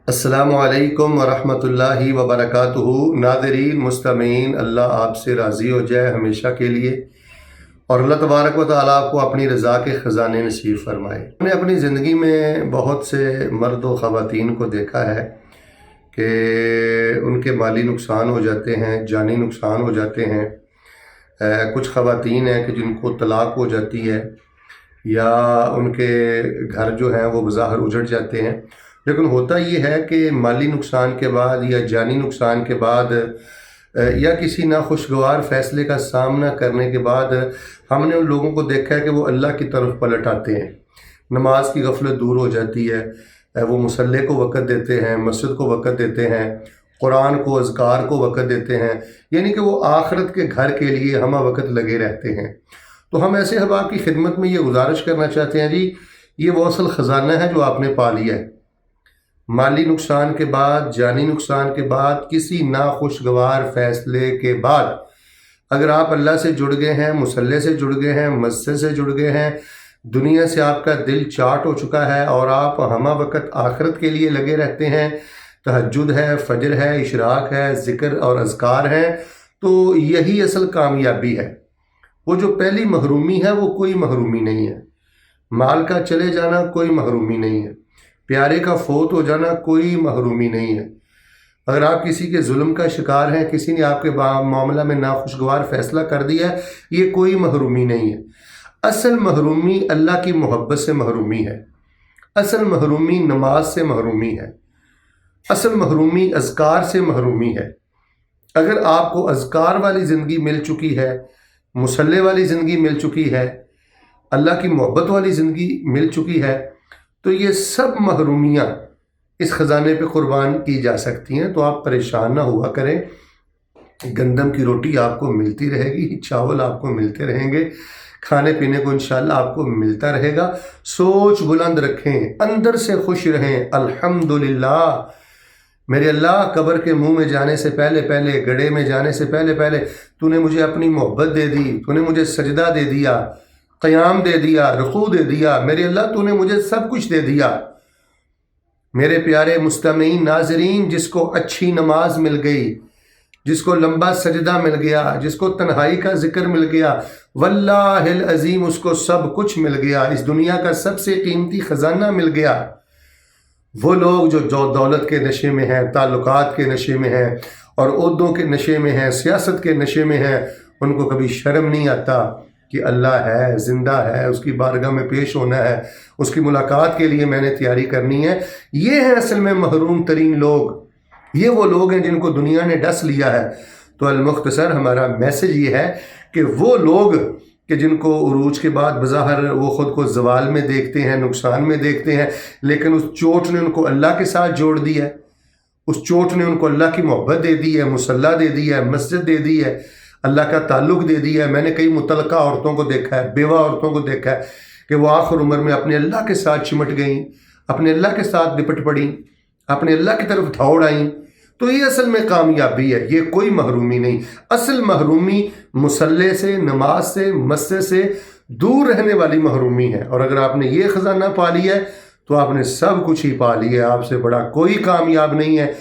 السلام علیکم ورحمۃ اللہ وبرکاتہ۔ ناظرین مستمعین، اللہ آپ سے راضی ہو جائے ہمیشہ کے لیے، اور اللہ تبارک و تعالیٰ آپ کو اپنی رضا کے خزانے نصیب فرمائے۔ ہم نے اپنی زندگی میں بہت سے مرد و خواتین کو دیکھا ہے کہ ان کے مالی نقصان ہو جاتے ہیں، جانی نقصان ہو جاتے ہیں۔ کچھ خواتین ہیں کہ جن کو طلاق ہو جاتی ہے، یا ان کے گھر جو ہیں وہ بظاہر اجڑ جاتے ہیں، لیکن ہوتا یہ ہے کہ مالی نقصان کے بعد یا جانی نقصان کے بعد یا کسی ناخوشگوار فیصلے کا سامنا کرنے کے بعد ہم نے ان لوگوں کو دیکھا ہے کہ وہ اللہ کی طرف پلٹ آتے ہیں۔ نماز کی غفلت دور ہو جاتی ہے، وہ مصلی کو وقت دیتے ہیں، مسجد کو وقت دیتے ہیں، قرآن کو، اذکار کو وقت دیتے ہیں، یعنی کہ وہ آخرت کے گھر کے لیے ہمہ وقت لگے رہتے ہیں۔ تو ہم ایسے احباب کی خدمت میں یہ گزارش کرنا چاہتے ہیں، جی یہ وہ اصل خزانہ ہے جو آپ نے پا لیا ہے۔ مالی نقصان کے بعد، جانی نقصان کے بعد، کسی ناخوشگوار فیصلے کے بعد اگر آپ اللہ سے جڑ گئے ہیں، مصلی سے جڑ گئے ہیں، مسجد سے جڑ گئے ہیں، دنیا سے آپ کا دل چاٹ ہو چکا ہے اور آپ ہمہ وقت آخرت کے لیے لگے رہتے ہیں، تہجد ہے، فجر ہے، اشراق ہے، ذکر اور اذکار ہیں، تو یہی اصل کامیابی ہے۔ وہ جو پہلی محرومی ہے وہ کوئی محرومی نہیں ہے۔ مال کا چلے جانا کوئی محرومی نہیں ہے، پیارے کا فوت ہو جانا کوئی محرومی نہیں ہے، اگر آپ کسی کے ظلم کا شکار ہیں، کسی نے آپ کے معاملہ میں ناخوشگوار فیصلہ کر دیا ہے، یہ کوئی محرومی نہیں ہے۔ اصل محرومی اللہ کی محبت سے محرومی ہے، اصل محرومی نماز سے محرومی ہے، اصل محرومی اذکار سے محرومی ہے۔ اگر آپ کو اذکار والی زندگی مل چکی ہے، مصلی والی زندگی مل چکی ہے، اللہ کی محبت والی زندگی مل چکی ہے، تو یہ سب محرومیاں اس خزانے پہ قربان کی جا سکتی ہیں۔ تو آپ پریشان نہ ہوا کریں، گندم کی روٹی آپ کو ملتی رہے گی، چاول آپ کو ملتے رہیں گے، کھانے پینے کو انشاءاللہ آپ کو ملتا رہے گا۔ سوچ بلند رکھیں، اندر سے خوش رہیں، الحمدللہ میرے اللہ، قبر کے منہ میں جانے سے پہلے پہلے، گڑھے میں جانے سے پہلے پہلے تو نے مجھے اپنی محبت دے دی، تو نے مجھے سجدہ دے دیا، قیام دے دیا، رکوع دے دیا، میرے اللہ تو نے مجھے سب کچھ دے دیا۔ میرے پیارے مستمعین ناظرین، جس کو اچھی نماز مل گئی، جس کو لمبا سجدہ مل گیا، جس کو تنہائی کا ذکر مل گیا، واللہ العظیم اس کو سب کچھ مل گیا، اس دنیا کا سب سے قیمتی خزانہ مل گیا۔ وہ لوگ جو دولت کے نشے میں ہیں، تعلقات کے نشے میں ہیں، اور عہدوں کے نشے میں ہیں، سیاست کے نشے میں ہیں، ان کو کبھی شرم نہیں آتا کہ اللہ ہے، زندہ ہے، اس کی بارگاہ میں پیش ہونا ہے، اس کی ملاقات کے لیے میں نے تیاری کرنی ہے۔ یہ ہیں اصل میں محروم ترین لوگ، یہ وہ لوگ ہیں جن کو دنیا نے ڈس لیا ہے۔ تو المختصر ہمارا میسج یہ ہے کہ وہ لوگ کہ جن کو عروج کے بعد بظاہر وہ خود کو زوال میں دیکھتے ہیں، نقصان میں دیکھتے ہیں، لیکن اس چوٹ نے ان کو اللہ کے ساتھ جوڑ دیا ہے، اس چوٹ نے ان کو اللہ کی محبت دے دی ہے، مصلی دے دی ہے، مسجد دے دی ہے، اللہ کا تعلق دے دیا ہے۔ میں نے کئی مطلقہ عورتوں کو دیکھا ہے، بیوہ عورتوں کو دیکھا ہے کہ وہ آخر عمر میں اپنے اللہ کے ساتھ چمٹ گئیں، اپنے اللہ کے ساتھ لپٹ پڑیں، اپنے اللہ کی طرف دوڑ آئیں۔ تو یہ اصل میں کامیابی ہے، یہ کوئی محرومی نہیں۔ اصل محرومی مصلی سے، نماز سے، مسجد سے دور رہنے والی محرومی ہے، اور اگر آپ نے یہ خزانہ پا لیا ہے تو آپ نے سب کچھ ہی پا لیا ہے، آپ سے بڑا کوئی کامیاب نہیں ہے۔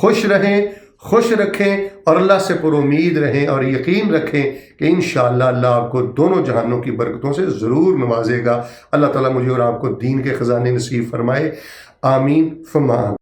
خوش رہیں، خوش رکھیں، اور اللہ سے پر امید رہیں، اور یقین رکھیں کہ انشاءاللہ اللہ آپ کو دونوں جہانوں کی برکتوں سے ضرور نوازے گا۔ اللہ تعالیٰ مجھے اور آپ کو دین کے خزانے نصیب فرمائے، آمین ثم آمین۔